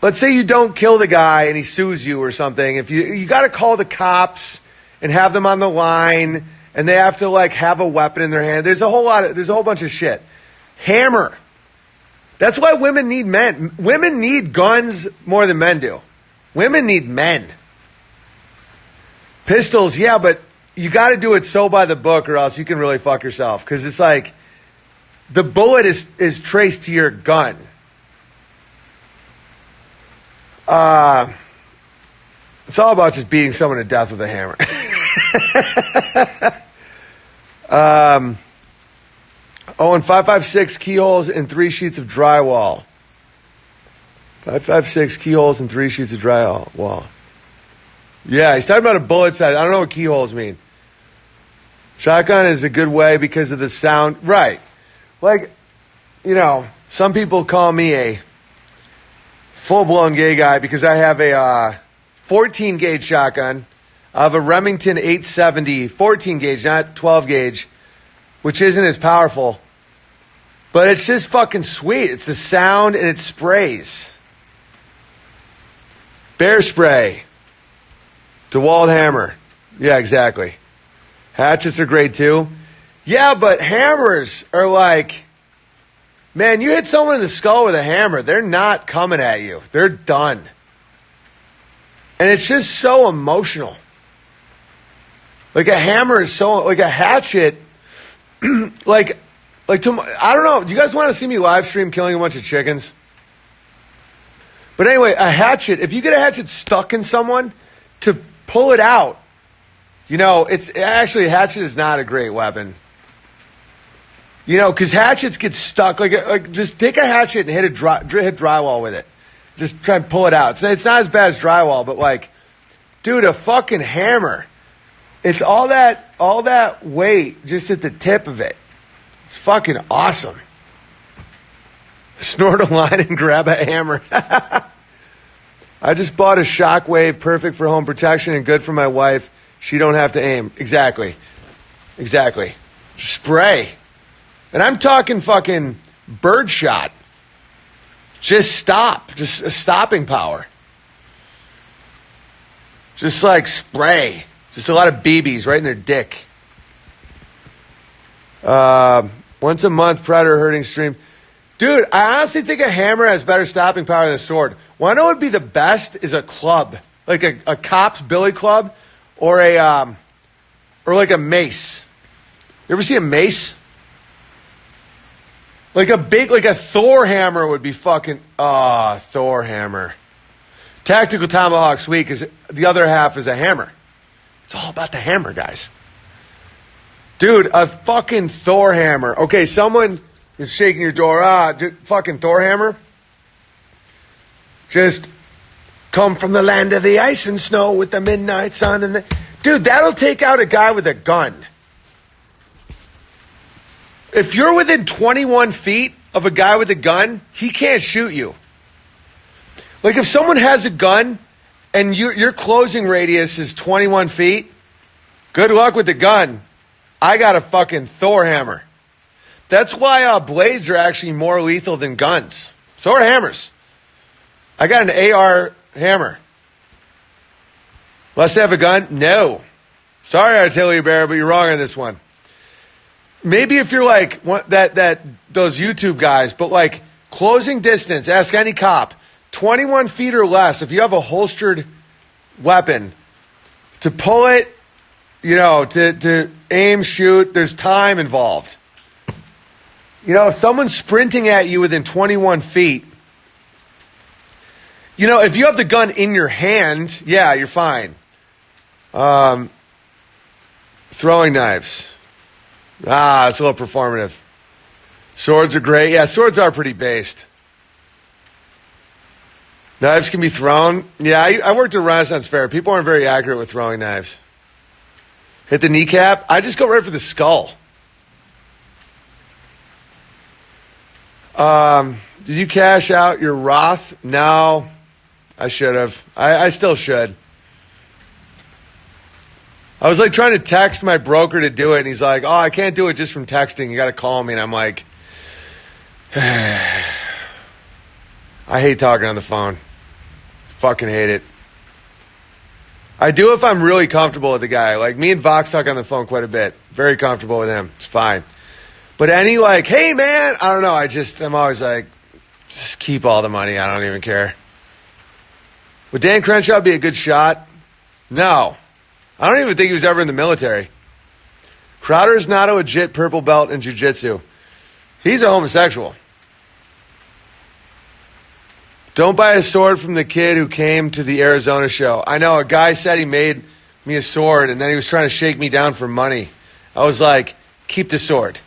Let's say you don't kill the guy and he sues you or something. If you got to call the cops and have them on the line and they have to like have a weapon in their hand. There's a whole bunch of shit. Hammer. That's why women need men. Women need guns more than men do. Women need men. Pistols, yeah, but you got to do it so by the book or else you can really fuck yourself. Because it's like the bullet is traced to your gun. It's all about just beating someone to death with a hammer. Owen, 556 keyholes and 3 sheets of drywall. 556 keyholes and 3 sheets of drywall. Yeah, he's talking about a bullet size. I don't know what keyholes mean. Shotgun is a good way because of the sound. Right. Like, you know, some people call me a full-blown gay guy because I have a 14-gauge shotgun. I have a Remington 870 14-gauge, not 12-gauge, which isn't as powerful. But it's just fucking sweet. It's the sound and it sprays. Bear spray. DeWalt hammer. Yeah, exactly. Hatchets are great too. Yeah, but hammers are like, man, you hit someone in the skull with a hammer, they're not coming at you. They're done. And it's just so emotional. Like a hammer is so, like a hatchet, I don't know. Do you guys want to see me live stream killing a bunch of chickens? But anyway, a hatchet, if you get a hatchet stuck in someone, to pull it out, you know, it's actually, a hatchet is not a great weapon. You know, because hatchets get stuck. Like just take a hatchet and hit drywall with it. Just try and pull it out. It's not as bad as drywall, but like, dude, a fucking hammer. It's all that weight just at the tip of it. It's fucking awesome. Snort a line and grab a hammer. I just bought a Shockwave, perfect for home protection and good for my wife. She don't have to aim. Exactly. Spray. And I'm talking fucking birdshot. Just stop. Just a stopping power. Just like spray. Just a lot of BBs right in their dick. Once a month, predator herding stream. Dude, I honestly think a hammer has better stopping power than a sword. What I know would be the best is a club. Like a cop's billy club or like a mace. You ever see a mace? Like a Thor hammer would be fucking, Thor hammer. Tactical Tomahawk sweet because the other half is a hammer. It's all about the hammer, guys. Dude, a fucking Thor hammer. Okay, someone is shaking your door. Fucking Thor hammer. Just come from the land of the ice and snow with the midnight sun. Dude, that'll take out a guy with a gun. If you're within 21 feet of a guy with a gun, he can't shoot you. Like if someone has a gun and your closing radius is 21 feet, good luck with the gun. I got a fucking Thor hammer. That's why blades are actually more lethal than guns. So are hammers. I got an AR hammer. Must have a gun? No. Sorry, Artillery Bear, but you're wrong on this one. Maybe if you're like those YouTube guys, but like closing distance, ask any cop, 21 feet or less, if you have a holstered weapon, to pull it, to aim, shoot, there's time involved. If someone's sprinting at you within 21 feet, if you have the gun in your hand, yeah, you're fine. Throwing knives. It's a little performative. Swords are great. Yeah, swords are pretty based. Knives can be thrown. Yeah, I worked at a Renaissance fair. People aren't very accurate with throwing knives. Hit the kneecap. I just go right for the skull. Did you cash out your Roth? No, I should have. I still should. I was like trying to text my broker to do it, and he's like, I can't do it just from texting. You got to call me. And I'm like, I hate talking on the phone. Fucking hate it. I do if I'm really comfortable with the guy. Like me and Vox talk on the phone quite a bit. Very comfortable with him. It's fine. But any like, hey man, I don't know. I'm always like, just keep all the money. I don't even care. Would Dan Crenshaw be a good shot? No. I don't even think he was ever in the military. Crowder is not a legit purple belt in jiu-jitsu. He's a homosexual. Don't buy a sword from the kid who came to the Arizona show. I know, a guy said he made me a sword, and then he was trying to shake me down for money. I was like, keep the sword.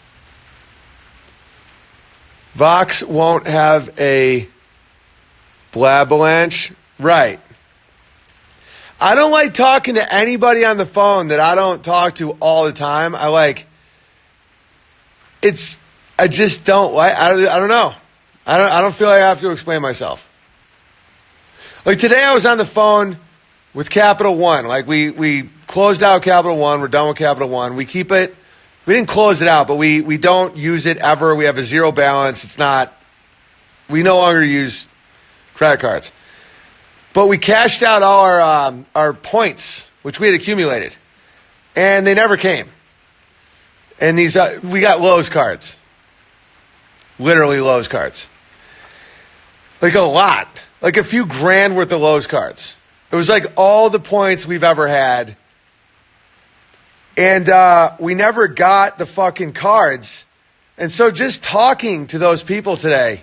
Vox won't have a blabalanche. Right. I don't like talking to anybody on the phone that I don't talk to all the time. I just don't like, I don't know. I don't feel like I have to explain myself. Like today I was on the phone with Capital One. Like we closed out Capital One. We're done with Capital One. We keep it. We didn't close it out, but we don't use it ever. We have a zero balance. We no longer use credit cards. But we cashed out all our points, which we had accumulated. And they never came. And we got Lowe's cards. Literally Lowe's cards. Like a lot. Like a few grand worth of Lowe's cards. It was like all the points we've ever had. And we never got the fucking cards. And so just talking to those people today,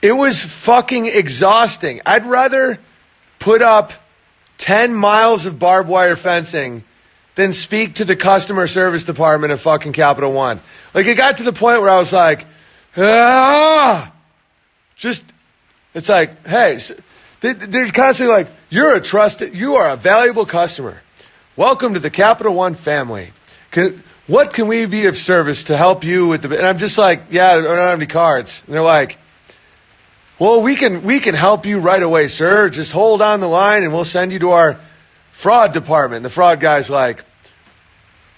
it was fucking exhausting. I'd rather put up 10 miles of barbed wire fencing than speak to the customer service department of fucking Capital One. Like it got to the point where I was like, it's like, hey, they're constantly like, you are a valuable customer. Welcome to the Capital One family. What can we be of service to help you with and I'm just like, yeah, I don't have any cards. And they're like, well, we can help you right away, sir. Just hold on the line and we'll send you to our fraud department. And the fraud guy's like,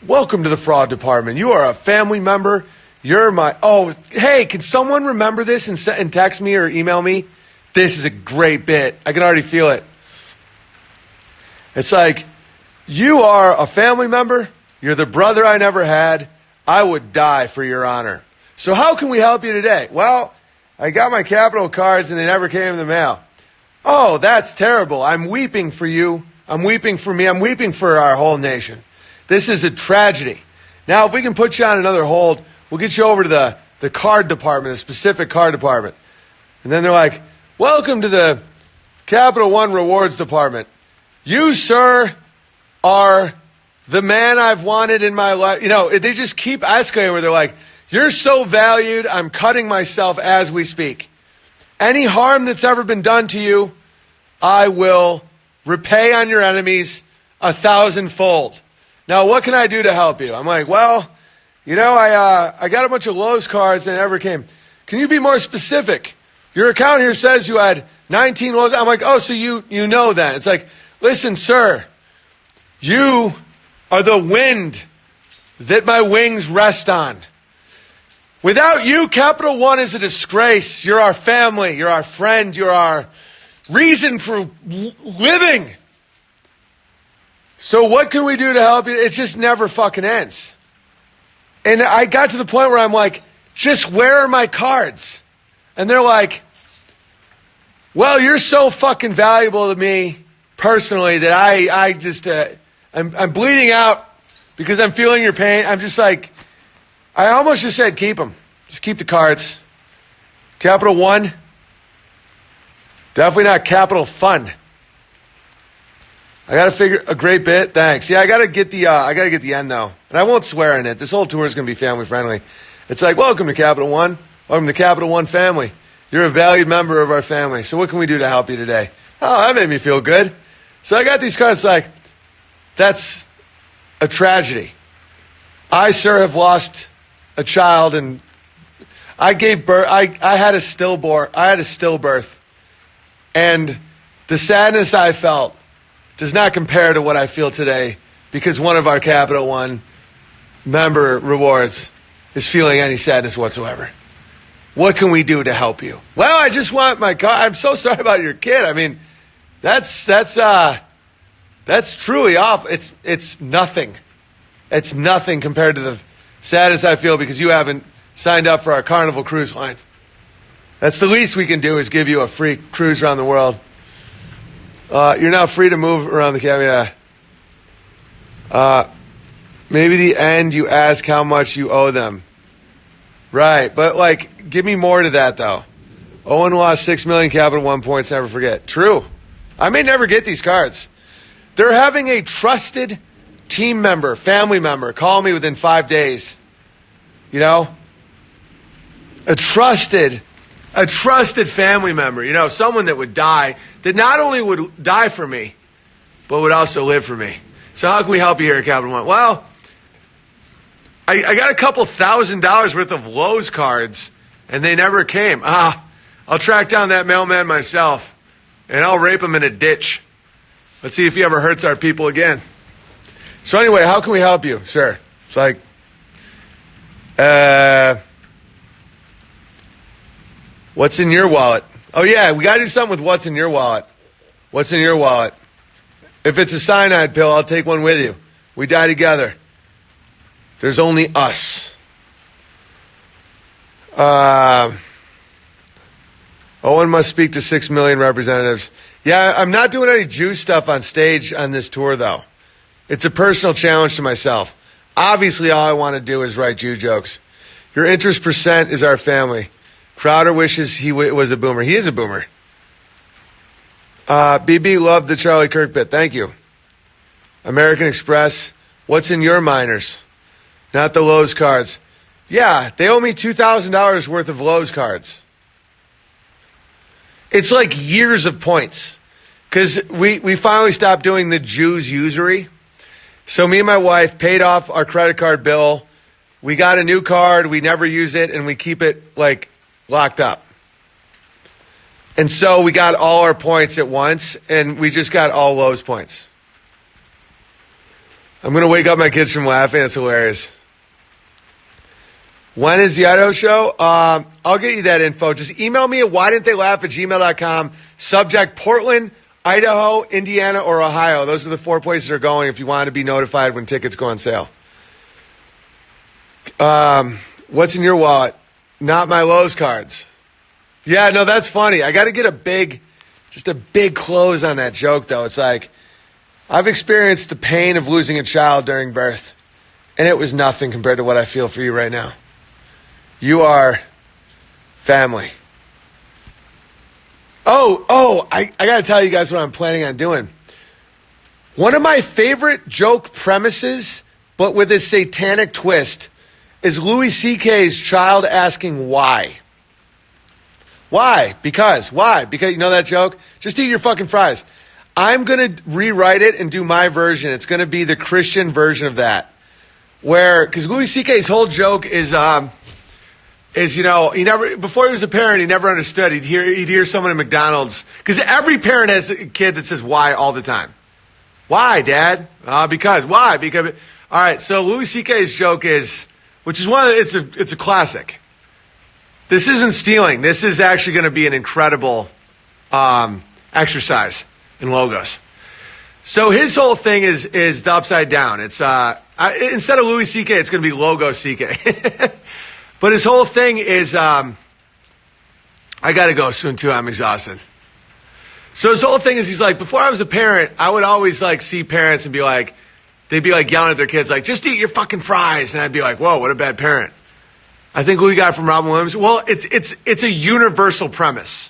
welcome to the fraud department. You are a family member. You're my, oh, hey, can someone remember this and text me or email me? This is a great bit. I can already feel it. It's like, you are a family member. You're the brother I never had. I would die for your honor. So how can we help you today? Well, I got my Capital cards and they never came in the mail. Oh, that's terrible. I'm weeping for you. I'm weeping for me. I'm weeping for our whole nation. This is a tragedy. Now, if we can put you on another hold, we'll get you over to the card department, a specific card department. And then they're like, welcome to the Capital One Rewards Department. You, sir, are the man I've wanted in my life. You know, they just keep escalating where they're like, you're so valued, I'm cutting myself as we speak. Any harm that's ever been done to you, I will repay on your enemies 1,000-fold. Now, what can I do to help you? I'm like, well, you know, I got a bunch of Lowe's cards that never came. Can you be more specific? Your account here says you had 19 Lowe's. I'm like, oh, so you know that. It's like, listen, sir, you are the wind that my wings rest on. Without you, Capital One is a disgrace. You're our family. You're our friend. You're our reason for living. So what can we do to help you? It just never fucking ends. And I got to the point where I'm like, just where are my cards? And they're like, well, you're so fucking valuable to me personally that I just, I'm bleeding out because I'm feeling your pain. I'm just like, I almost just said, keep them. Just keep the cards. Capital One. Definitely not Capital Fun. I got to figure a great bit. Thanks. Yeah, I got to get the end though. And I won't swear in it. This whole tour is going to be family friendly. It's like, welcome to Capital One. Welcome to Capital One family. You're a valued member of our family. So what can we do to help you today? Oh, that made me feel good. So I got these cards like, that's a tragedy. I, sir, have lost a child and I gave birth. I had a stillbirth. And the sadness I felt does not compare to what I feel today because one of our Capital One member rewards is feeling any sadness whatsoever. What can we do to help you? Well, I just want my car. I'm so sorry about your kid. I mean, that's truly awful. It's nothing. It's nothing compared to the sadness I feel because you haven't signed up for our Carnival Cruise Lines. That's the least we can do is give you a free cruise around the world. You're now free to move around the cabin. Maybe the end you ask how much you owe them. Right, but like, give me more to that though. Owen lost 6 million Capital One points, never forget. True. I may never get these cards. They're having a trusted team member, family member, call me within 5 days. You know? A trusted family member, you know, someone that would die, that not only would die for me, but would also live for me. So how can we help you here at Capital One? Well, I got a couple $1,000s worth of Lowe's cards, and they never came. I'll track down that mailman myself, and I'll rape him in a ditch. Let's see if he ever hurts our people again. So anyway, how can we help you, sir? It's like, what's in your wallet? Oh yeah, we got to do something with what's in your wallet. What's in your wallet? If it's a cyanide pill, I'll take one with you. We die together. There's only us. Owen must speak to 6 million representatives. Yeah, I'm not doing any Jew stuff on stage on this tour, though. It's a personal challenge to myself. Obviously, all I want to do is write Jew jokes. Your interest percent is our family. Crowder wishes he was a boomer. He is a boomer. BB loved the Charlie Kirk bit. Thank you. American Express. What's in your minors? Not the Lowe's cards. Yeah, they owe me $2,000 worth of Lowe's cards. It's like years of points. Because we finally stopped doing the Jews usury. So me and my wife paid off our credit card bill. We got a new card. We never use it. And we keep it like locked up. And so we got all our points at once. And we just got all Lowe's points. I'm going to wake up my kids from laughing. That's hilarious. When is the Idaho show? I'll get you that info. Just email me at whydidn'ttheylaugh@gmail.com. Subject Portland, Idaho, Indiana, or Ohio. Those are the 4 places they're going if you want to be notified when tickets go on sale. What's in your wallet? Not my Lowe's cards. Yeah, no, that's funny. I got to get a big close on that joke, though. It's like, I've experienced the pain of losing a child during birth, and it was nothing compared to what I feel for you right now. You are family. I got to tell you guys what I'm planning on doing. One of my favorite joke premises, but with a satanic twist, is Louis C.K.'s child asking why. Why? Because. Why? Because, you know that joke? Just eat your fucking fries. I'm going to rewrite it and do my version. It's going to be the Christian version of that. Because Louis C.K.'s whole joke is, before he was a parent, he never understood. He'd hear someone at McDonald's. Because every parent has a kid that says why all the time. Why, Dad? Because. Why? Because. All right, so Louis C.K.'s joke is, it's a classic. This isn't stealing. This is actually going to be an incredible exercise in logos. So his whole thing is the upside down. It's instead of Louis C.K., it's going to be Logo C.K. But his whole thing is, I got to go soon too. I'm exhausted. So his whole thing is, he's like, before I was a parent, I would always like see parents and be like, they'd be like yelling at their kids, like, just eat your fucking fries. And I'd be like, whoa, what a bad parent. I think we got from Robin Williams. Well, it's a universal premise.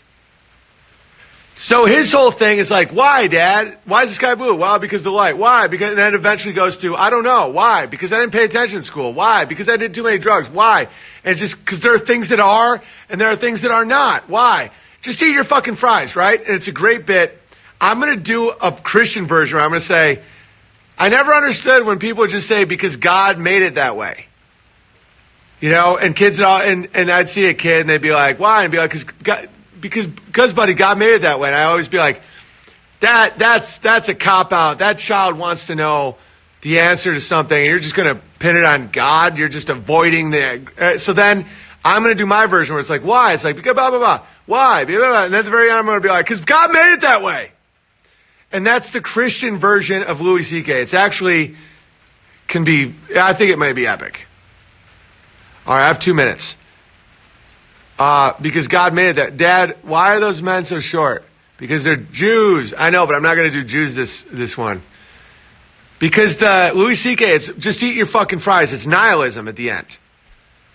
So his whole thing is like, why, Dad? Why is the sky blue? Well, because the light. Why? Because, and then eventually goes to, I don't know. Why? Because I didn't pay attention in school. Why? Because I did too many drugs. Why? And it's just because there are things that are and there are things that are not. Why? Just eat your fucking fries, right? And it's a great bit. I'm going to do a Christian version where I'm going to say, I never understood when people just say, because God made it that way. You know, and kids, and I'd see a kid and they'd be like, why? And be like, because buddy, God made it that way. And I always be like, that's a cop-out. That child wants to know the answer to something, and you're just going to pin it on God. You're just avoiding so then I'm going to do my version where it's like, why? It's like, because blah, blah, blah. Why? Blah, blah, blah. And at the very end, I'm going to be like, because God made it that way. And that's the Christian version of Louis C.K. It's actually I think it might be epic. All right, I have 2 minutes. Because God made it that. Dad, why are those men so short? Because they're Jews. I know, but I'm not going to do Jews this one. Because the Louis C.K., it's just eat your fucking fries. It's nihilism at the end.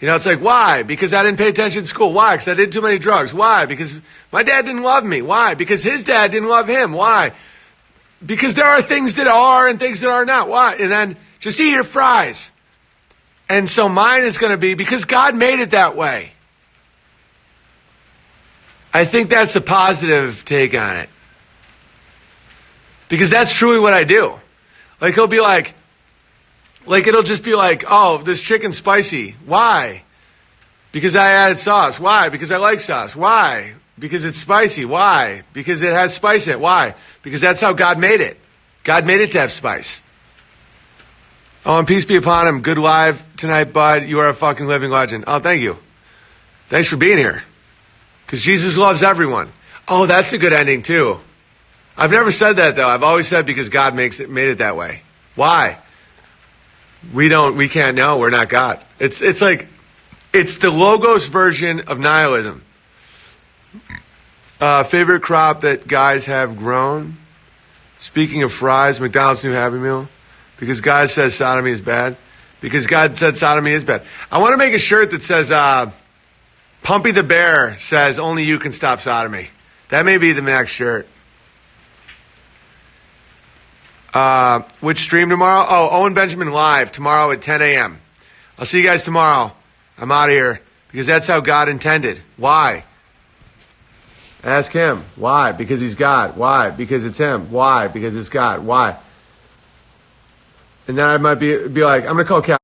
You know, it's like, why? Because I didn't pay attention in school. Why? Because I did too many drugs. Why? Because my dad didn't love me. Why? Because his dad didn't love him. Why? Because there are things that are and things that are not. Why? And then just eat your fries. And so mine is going to be because God made it that way. I think that's a positive take on it. Because that's truly what I do. Like, he'll be like, it'll just be like, oh, this chicken's spicy. Why? Because I added sauce. Why? Because I like sauce. Why? Because it's spicy. Why? Because it has spice in it. Why? Because that's how God made it. God made it to have spice. Oh, and peace be upon him. Good live tonight, bud. You are a fucking living legend. Oh, thank you. Thanks for being here. Because Jesus loves everyone. Oh, that's a good ending, too. I've never said that, though. I've always said because God made it that way. Why? We can't know. We're not God. It's the Logos version of nihilism. Favorite crop that guys have grown? Speaking of fries, McDonald's new Happy Meal. Because God says sodomy is bad. Because God said sodomy is bad. I want to make a shirt that says, Pumpy the Bear says only you can stop sodomy. That may be the next shirt. Which stream tomorrow? Oh, Owen Benjamin live tomorrow at 10 a.m. I'll see you guys tomorrow. I'm out of here because that's how God intended. Why? Ask him. Why? Because he's God. Why? Because it's him. Why? Because it's God. Why? And then I might be like, I'm going to call Cal.